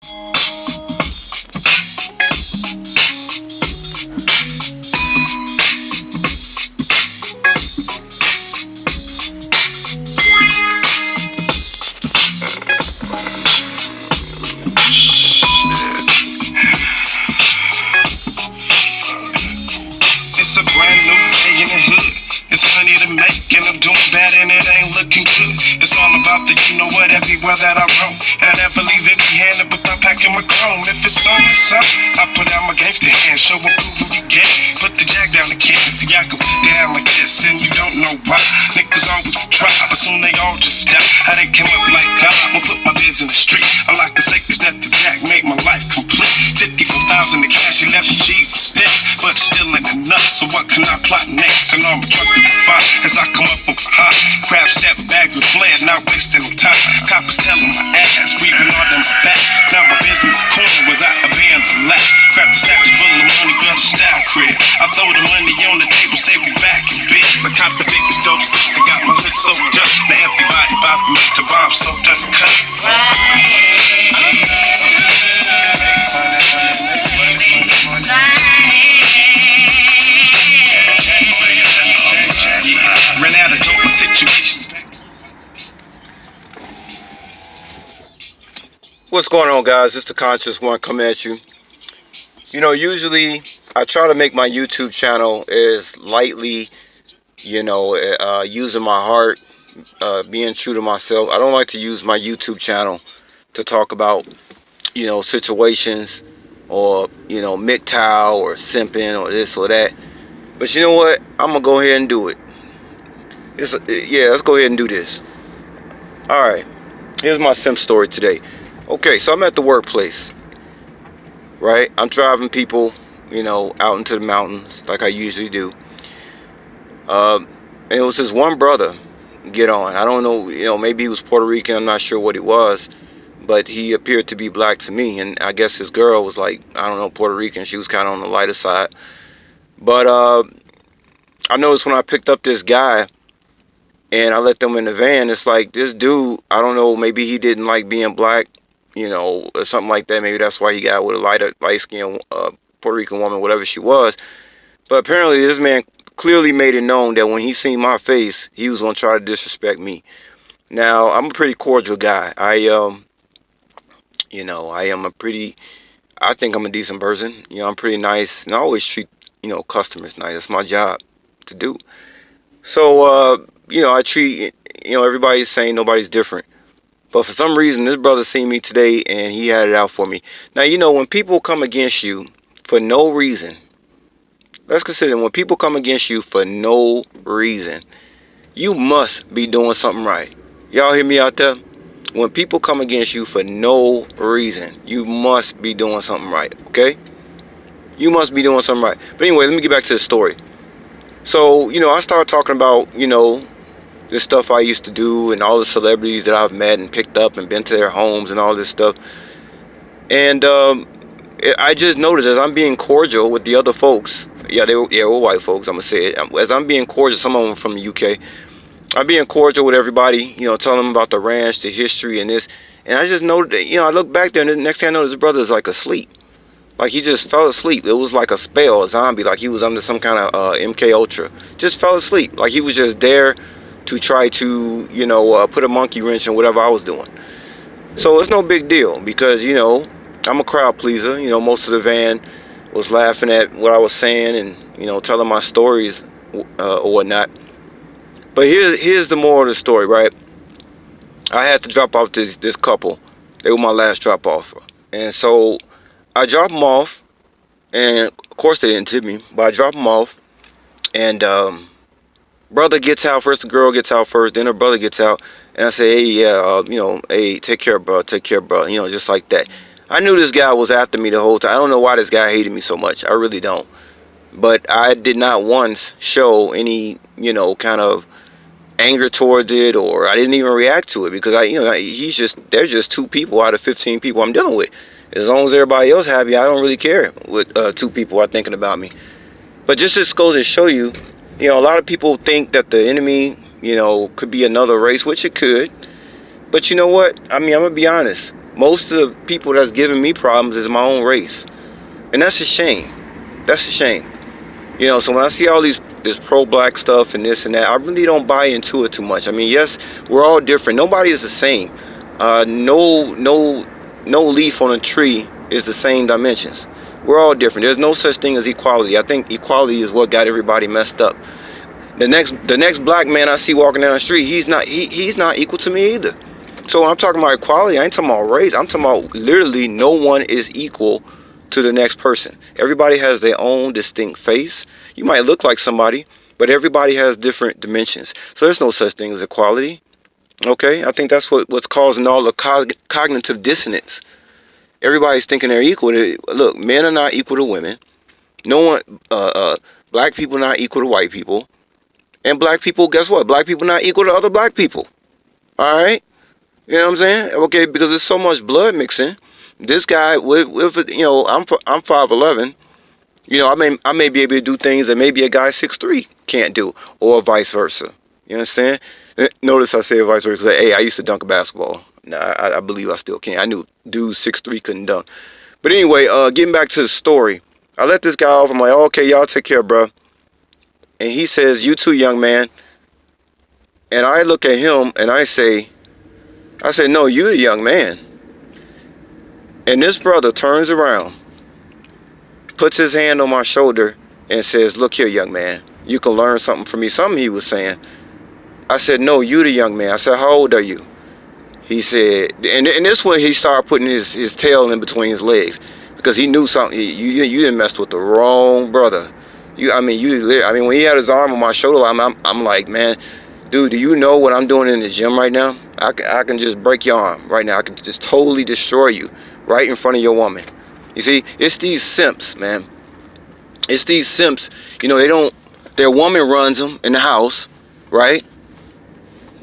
It's a brand new day in the hood. It's money to make and I'm doing bad and it ain't looking good. It's all about the you know what everywhere that I roam. And I never leave empty-handed but I'm packing my chrome. If it's on, it's on. I put out my gangster hand, show and prove who you get. Put the jack down the can, see I go down like this and you don't know why. Niggas always try, but soon they all just stop. I done came up like God, I'ma put my biz in the street. I like to say cause that the jack made my life complete. 54,000 in cash, 11 G's to step, but it still ain't enough. So what can I plot next? And I'm a truck to fight as I come up from behind. Grab 7 bags of flair, not wasting no time. Coppers telling my ass, breathing all in my back. Now my business corner was out of being the last. Grab the satchel full of money, build a style crib. I throw the money on the table, say we back in biz. I cop the biggest dope set, I got my hood soaked up. Now everybody about to make the bomb soaked up and cut. Ran out of dope, my situation. What's going on, guys? It's the Conscious One coming at you. You know, usually I try to make my YouTube channel as lightly, using my heart, being true to myself. I don't like to use my YouTube channel to talk about, situations or, MGTOW or simping or this or that. But you know what? I'm going to go ahead and do it. Let's go ahead and do this. Alright, here's my simp story today. Okay, so I'm at the workplace, right? I'm driving people, out into the mountains like I usually do. And it was this one brother get on. I don't know, maybe he was Puerto Rican. I'm not sure what he was. But he appeared to be black to me. And I guess his girl was like, I don't know, Puerto Rican. She was kind of on the lighter side. But I noticed when I picked up this guy and I let them in the van, it's like this dude, I don't know, maybe he didn't like being black, or something like that. Maybe that's why he got with a light-skinned Puerto Rican woman, whatever she was. But apparently this man clearly made it known that when he seen my face, he was going to try to disrespect me. Now, I'm a pretty cordial guy. I think I'm a decent person. I'm pretty nice. And I always treat, customers nice. That's my job to do. So, I treat, everybody the same. Nobody's different. But for some reason, this brother seen me today and he had it out for me. Now, when people come against you for no reason, let's consider when people come against you for no reason, you must be doing something right. Y'all hear me out there? When people come against you for no reason, you must be doing something right, okay? You must be doing something right. But anyway, let me get back to the story. So, I started talking about, this stuff I used to do and all the celebrities that I've met and picked up and been to their homes and all this stuff. And I just noticed as I'm being cordial with the other folks, they were white folks, I'm going to say it. As I'm being cordial, some of them from the UK, I'm being cordial with everybody, telling them about the ranch, the history and this. And I just noticed, I look back there and the next thing I know, this brother's like asleep. Like he just fell asleep. It was like a spell, a zombie, like he was under some kind of MK Ultra. Just fell asleep. Like he was just there to try to, put a monkey wrench in whatever I was doing. So it's no big deal because, I'm a crowd pleaser. Most of the van was laughing at what I was saying and, telling my stories or whatnot. But here's the moral of the story, right? I had to drop off this couple. They were my last drop off. And so I dropped them off. And of course they didn't tip me, but I dropped them off. And brother gets out first, the girl gets out first, then her brother gets out. And I say, hey, hey, take care, bro, just like that. I knew this guy was after me the whole time. I don't know why this guy hated me so much. I really don't. But I did not once show any, kind of anger towards it, or I didn't even react to it because they're just 2 people out of 15 people I'm dealing with. As long as everybody else happy, I don't really care what 2 people are thinking about me. But just this goes to show you, a lot of people think that the enemy, could be another race, which it could. But you know what? I'm going to be honest. Most of the people that's giving me problems is my own race, and that's a shame. That's a shame. You know, so when I see all this pro-black stuff and this and that, I really don't buy into it too much. I mean, yes, we're all different. Nobody is the same. No leaf on a tree is the same dimensions. We're all different. There's no such thing as equality. I think equality is what got everybody messed up. The next black man I see walking down the street, he's not equal to me either. So when I'm talking about equality, I ain't talking about race. I'm talking about literally no one is equal to the next person. Everybody has their own distinct face. You might look like somebody, but everybody has different dimensions. So there's no such thing as equality. Okay, I think that's what's causing all the cognitive dissonance. Everybody's thinking they're equal. Look, men are not equal to women. No one, black people not equal to white people, and black people, guess what? Black people not equal to other black people. All right, you know what I'm saying? Okay, because there's so much blood mixing. This guy with you know, I'm 5'11". You know, I may be able to do things that maybe a guy 6'3" can't do, or vice versa. You understand? Notice I say vice versa because, hey, I used to dunk a basketball. Nah, I believe I still can. I knew dude 6'3" couldn't dunk. But anyway, getting back to the story, I let this guy off. I'm like, oh, okay, y'all take care, bro. And he says, you too, young man. And I look at him and I say, no, you the young man. And this brother turns around, puts his hand on my shoulder and says, look here, young man, you can learn something from me. Something he was saying. I said, no, you the young man. I said, how old are you? He said, and this when he started putting his tail in between his legs, because he knew something. You didn't mess with the wrong brother. I mean, when he had his arm on my shoulder, I'm like, man, dude, do you know what I'm doing in the gym right now? I can just break your arm right now. I can just totally destroy you right in front of your woman. You see, it's these simps, man. It's these simps. You know, their woman runs them in the house, right?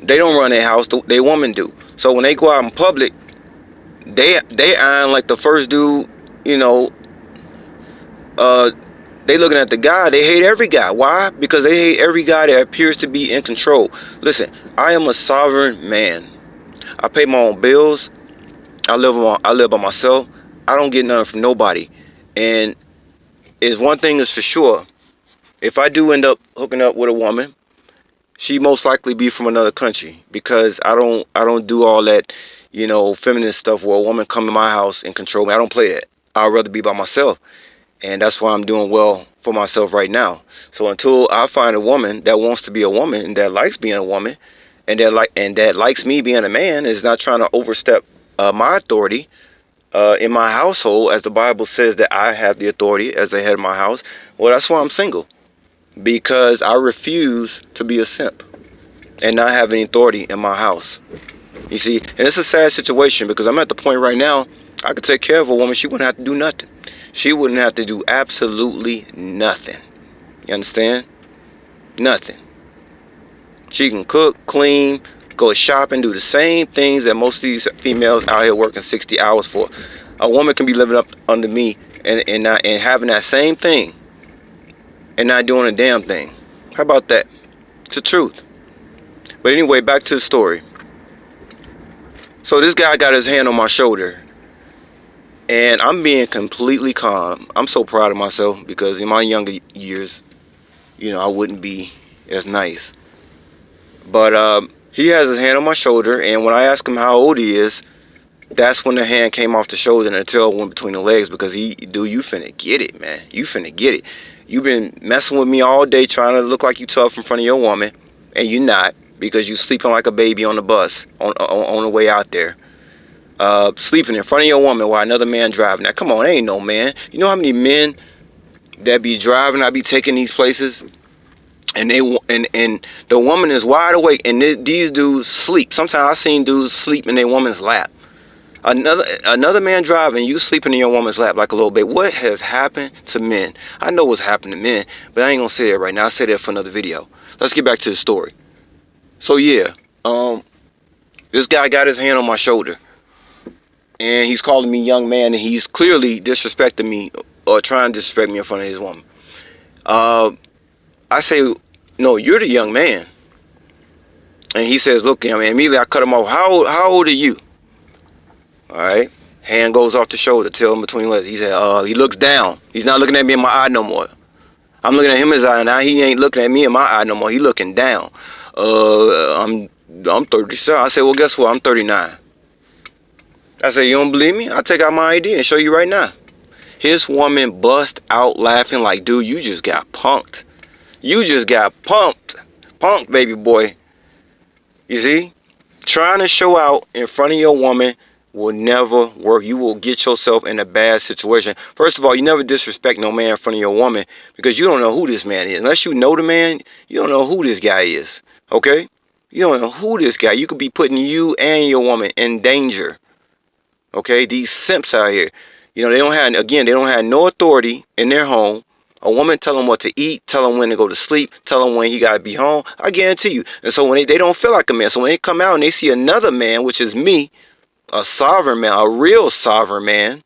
They don't run their house. Their woman do. So when they go out in public, they iron like the first dude. You know, they looking at the guy. They hate every guy. Why? Because they hate every guy that appears to be in control. Listen, I am a sovereign man. I pay my own bills. I live by myself. I don't get nothing from nobody. And is one thing is for sure. If I do end up hooking up with a woman, she most likely be from another country, because I don't do all that, you know, feminist stuff where a woman come to my house and control me. I don't play that. I'd rather be by myself. And that's why I'm doing well for myself right now. So until I find a woman that wants to be a woman and that likes being a woman and that likes me being a man, is not trying to overstep my authority in my household, as the Bible says that I have the authority as the head of my house, well, that's why I'm single. Because I refuse to be a simp and not have any authority in my house. You see, and it's a sad situation, because I'm at the point right now, I could take care of a woman. She wouldn't have to do nothing. She wouldn't have to do absolutely nothing. You understand? Nothing. She can cook, clean, go shopping, do the same things that most of these females out here working 60 hours for. A woman can be living up under me and having that same thing and not doing a damn thing. How about that? It's the truth. But anyway, back to the story. So this guy got his hand on my shoulder, and I'm being completely calm. I'm so proud of myself, because in my younger years, you know, I wouldn't be as nice. But he has his hand on my shoulder, and when I ask him how old he is, that's when the hand came off the shoulder and the tail went between the legs, because you finna get it, man. You finna get it. You've been messing with me all day trying to look like you tough in front of your woman, and you're not, because you sleeping like a baby on the bus on the way out there. Sleeping in front of your woman while another man driving. Now, come on, ain't no man. You know how many men that be driving, I be taking these places, and the woman is wide awake, and these dudes sleep. Sometimes I seen dudes sleep in their woman's lap. Another man driving, you sleeping in your woman's lap like a little baby. What has happened to men? I know what's happened to men, but I ain't gonna say it right now. I'll say that for another video. Let's get back to the story. So yeah, this guy got his hand on my shoulder, and he's calling me young man, and he's clearly disrespecting me, or trying to disrespect me in front of his woman. I say, no, you're the young man. And he says, look, I mean, immediately I cut him off. How old are you? All right. Hand goes off the shoulder, tail in between legs. He said, he looks down. He's not looking at me in my eye no more. I'm looking at him in his eye now. He ain't looking at me in my eye no more. He looking down. I'm 37. I said, well, guess what? I'm 39. I said, you don't believe me? I'll take out my ID and show you right now. His woman bust out laughing like, dude, you just got punked. You just got punked. Punked, baby boy. You see? Trying to show out in front of your woman will never work. You will get yourself in a bad situation. First of all, you never disrespect no man in front of your woman because you don't know who this man is. Unless you know the man, you don't know who this guy is. Okay? You don't know who this guy. You could be putting you and your woman in danger. Okay? These simps out here. You know, they don't have no authority in their home. A woman tell them what to eat, tell them when to go to sleep, tell them when he got to be home. I guarantee you. And so when they don't feel like a man. So when they come out and they see another man, which is me, a sovereign man, a real sovereign man,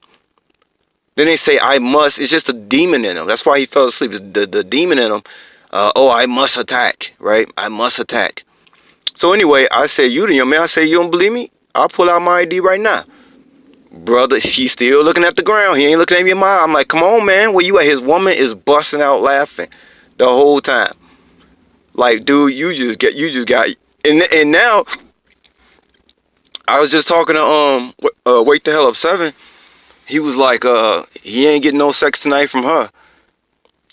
then they say, I must. It's just a demon in him. That's why he fell asleep. The demon in him, I must attack, right? I must attack. So anyway, I said, you the young man. I said, you don't believe me? I'll pull out my ID right now. Brother, she's still looking at the ground. He ain't looking at me in my eye. I'm like, come on, man. Where you at? His woman is busting out laughing the whole time. Like, dude, you just got. And now, I was just talking to Wake the Hell Up 7. He was like, he ain't getting no sex tonight from her.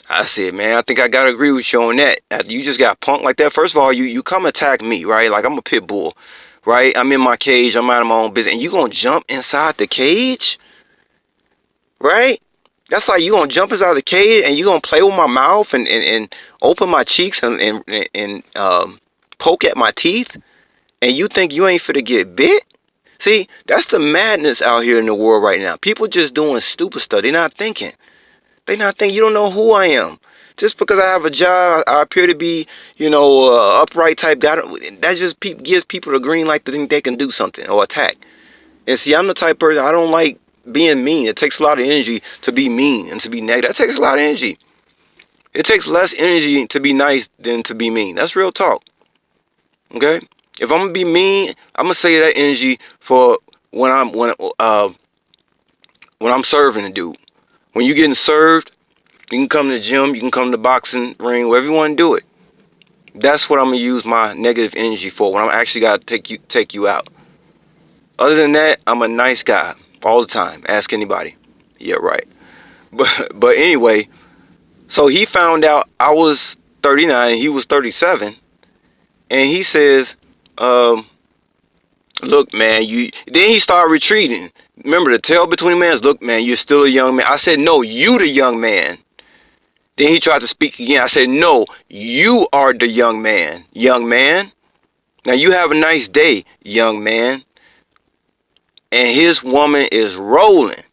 I said, man, I think I gotta agree with you on that. After you just got punked like that. First of all, you come attack me, right? Like I'm a pit bull, right? I'm in my cage. I'm out of my own business, and you gonna jump inside the cage, right? That's like you gonna jump inside the cage and you gonna play with my mouth and open my cheeks and poke at my teeth, and you think you ain't finna get bit? See, that's the madness out here in the world right now. People just doing stupid stuff. They're not thinking. You don't know who I am. Just because I have a job, I appear to be, upright type guy. That just gives people the green light to think they can do something or attack. And see, I'm the type of person, I don't like being mean. It takes a lot of energy to be mean and to be negative. That takes a lot of energy. It takes less energy to be nice than to be mean. That's real talk. Okay? If I'm gonna be mean, I'm gonna save that energy for when I'm serving a dude. When you getting served, you can come to the gym, you can come to the boxing ring, wherever you want to do it. That's what I'm gonna use my negative energy for. When I'm actually gotta take you out. Other than that, I'm a nice guy all the time. Ask anybody. Yeah, right. But anyway, so he found out I was 39 and he was 37, and he says, look, man, then he started retreating. Remember, the tail between men is, look, man, you're still a young man. I said, no, you the young man. Then he tried to speak again. I said, no, you are the young man. Young man. Now you have a nice day, young man. And his woman is rolling.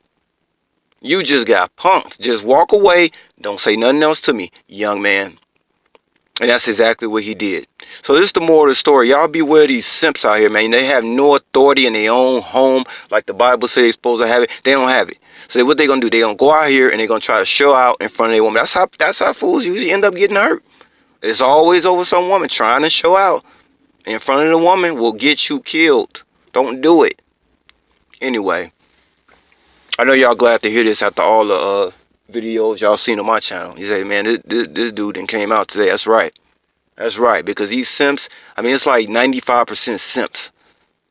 You just got punked. Just walk away. Don't say nothing else to me, young man. And that's exactly what he did. So this is the moral of the story. Y'all beware of these simps out here, man. They have no authority in their own home. Like the Bible says they're supposed to have it. They don't have it. So what they going to do? They're going to go out here and they're going to try to show out in front of their woman. That's how fools usually end up getting hurt. It's always over some woman trying to show out in front of the woman will get you killed. Don't do it. Anyway, I know y'all glad to hear this after all the videos y'all seen on my channel. You say, man, this dude done came out today. That's right. That's right. Because these simps, I mean, it's like 95% simps.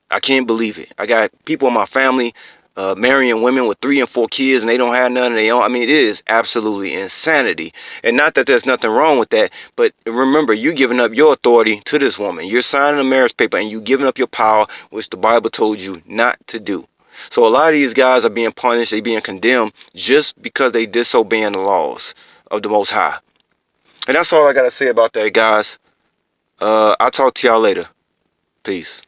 I can't believe it. I got people in my family marrying women with 3 and 4 kids and they don't have none of their own. I mean, it is absolutely insanity. And not that there's nothing wrong with that, but remember, you're giving up your authority to this woman. You're signing a marriage paper and you're giving up your power, which the Bible told you not to do. So a lot of these guys are being punished, they're being condemned just because they disobeying the laws of the Most High. And that's all I got to say about that, guys. I'll talk to y'all later. Peace.